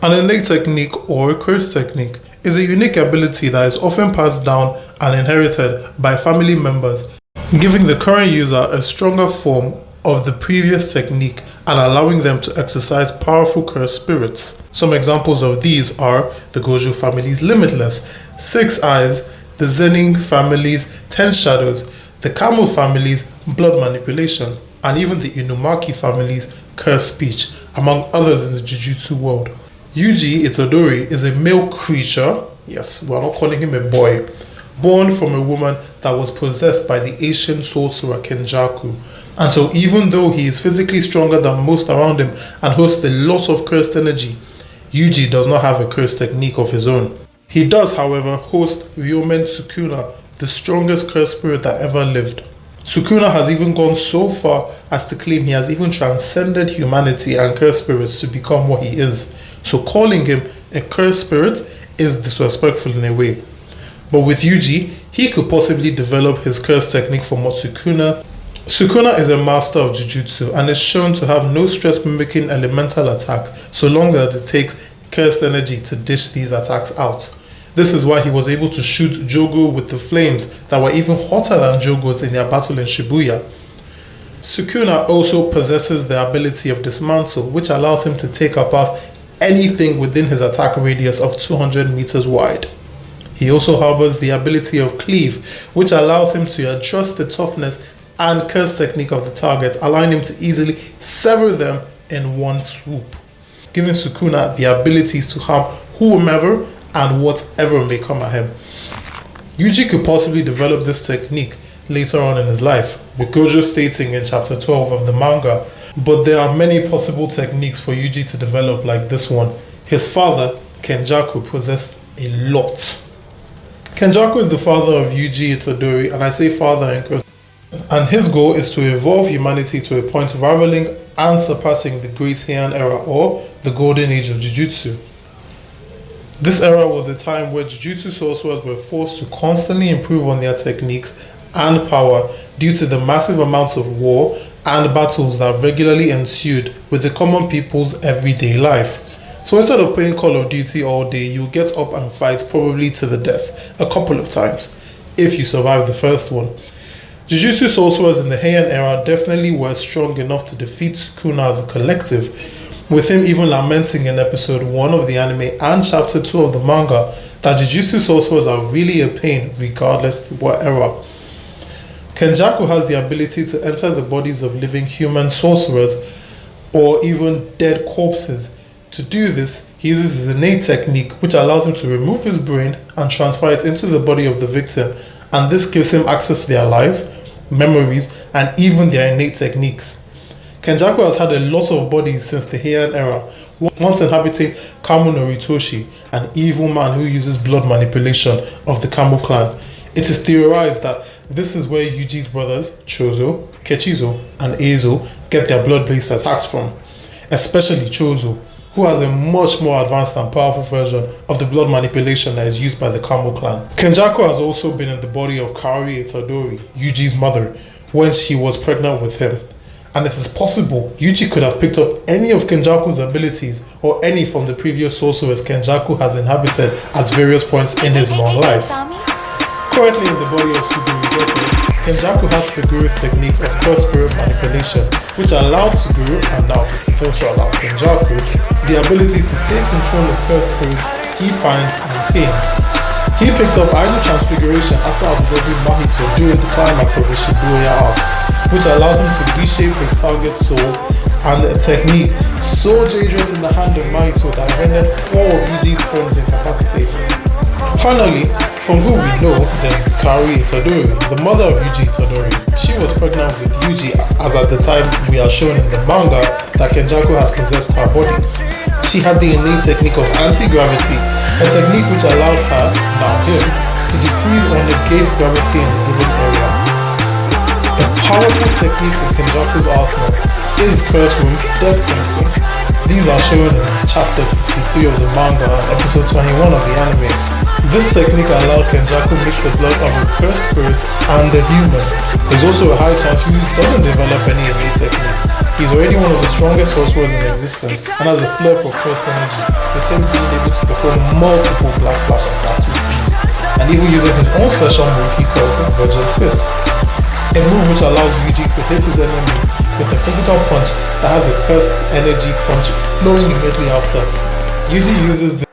An innate technique or curse technique is a unique ability that is often passed down and inherited by family members, giving the current user a stronger form of the previous technique and allowing them to exercise powerful curse spirits. Some examples of these are the Gojo family's Limitless, Six Eyes, the Zenin family's Ten Shadows, the Kamo family's Blood Manipulation, and even the Inumaki family's Curse Speech, among others in the jujutsu world. Yuji Itadori is a male creature, yes, we're not calling him a boy, born from a woman that was possessed by the ancient sorcerer Kenjaku. And so even though he is physically stronger than most around him and hosts a lot of cursed energy, Yuji does not have a curse technique of his own. He does, however, host Ryomen Sukuna, the strongest cursed spirit that ever lived. Sukuna has even gone so far as to claim he has even transcended humanity and cursed spirits to become what he is. So calling him a cursed spirit is disrespectful in a way. But with Yuji, he could possibly develop his curse technique from what Sukuna is a master of jujutsu and is shown to have no stress mimicking elemental attack so long as it takes cursed energy to dish these attacks out. This is why he was able to shoot Jogo with the flames that were even hotter than Jogo's in their battle in Shibuya. Sukuna also possesses the ability of dismantle, which allows him to take apart anything within his attack radius of 200 meters wide. He also harbors the ability of cleave, which allows him to adjust the toughness and curse technique of the target, allowing him to easily sever them in one swoop, giving Sukuna the abilities to harm whomever and whatever may come at him. Yuji could possibly develop this technique later on in his life, with Gojo stating in chapter 12 of the manga, but there are many possible techniques for Yuji to develop like this one. His father, Kenjaku, possessed a lot. Kenjaku is the father of Yuji Itadori, and I say father in quotes, and his goal is to evolve humanity to a point rivaling and surpassing the Great Heian era or the Golden Age of Jujutsu. This era was a time where Jujutsu sorcerers were forced to constantly improve on their techniques and power due to the massive amounts of war and battles that regularly ensued with the common people's everyday life. So instead of playing Call of Duty all day, you get up and fight probably to the death a couple of times, if you survive the first one. Jujutsu sorcerers in the Heian era definitely were strong enough to defeat Sukuna as a collective, with him even lamenting in episode 1 of the anime and chapter 2 of the manga that Jujutsu sorcerers are really a pain regardless of what era. Kenjaku has the ability to enter the bodies of living human sorcerers or even dead corpses. To do this, he uses his innate technique, which allows him to remove his brain and transfer it into the body of the victim, and this gives him access to their lives, memories, and even their innate techniques. Kenjaku has had a lot of bodies since the Heian era, once inhabiting Kamo no Ritoshi, an evil man who uses blood manipulation of the Kamo clan. It is theorized that this is where Yuji's brothers, Chozo, Kechizo, and Eizo get their blood-based attacks from, especially Chozo, who has a much more advanced and powerful version of the blood manipulation that is used by the Kamo clan. Kenjaku has also been in the body of Kaori Itadori, Yuji's mother, when she was pregnant with him. And it is possible Yuji could have picked up any of Kenjaku's abilities or any from the previous sorcerers Kenjaku has inhabited at various points in his long life. Currently in the body of Suguru Goto, Kenjaku has Suguru's technique of curse spirit manipulation, which allowed Suguru, and now it also allows Kenjaku, the ability to take control of curse spirits he finds and tames. He picked up Idol Transfiguration after absorbing Mahito during the climax of the Shibuya arc, which allows him to reshape his target's souls, and a technique so dangerous in the hand of Mahito that rendered 4 of Yuji's friends incapacitated. Finally, from who we know, there's Kaori Itadori, the mother of Yuji Itadori. She was pregnant with Yuji, as at the time we are shown in the manga that Kenjaku has possessed her body. She had the innate technique of anti-gravity, a technique which allowed her, now him, to decrease or negate gravity in a given area. A powerful technique in Kenjaku's arsenal is Curse Room Death Painting. These are shown in chapter 53 of the manga and episode 21 of the anime. This technique allowed Kenjaku mix the blood of a cursed spirit and a human. There's also a high chance Yuji doesn't develop any innate technique. He's already one of the strongest sorcerers in existence and has a flair for cursed energy, with him multiple black flash attacks with ease, and even using his own special move he calls Divergent Fist, a move which allows Yuji to hit his enemies with a physical punch that has a cursed energy punch flowing immediately after. Yuji uses this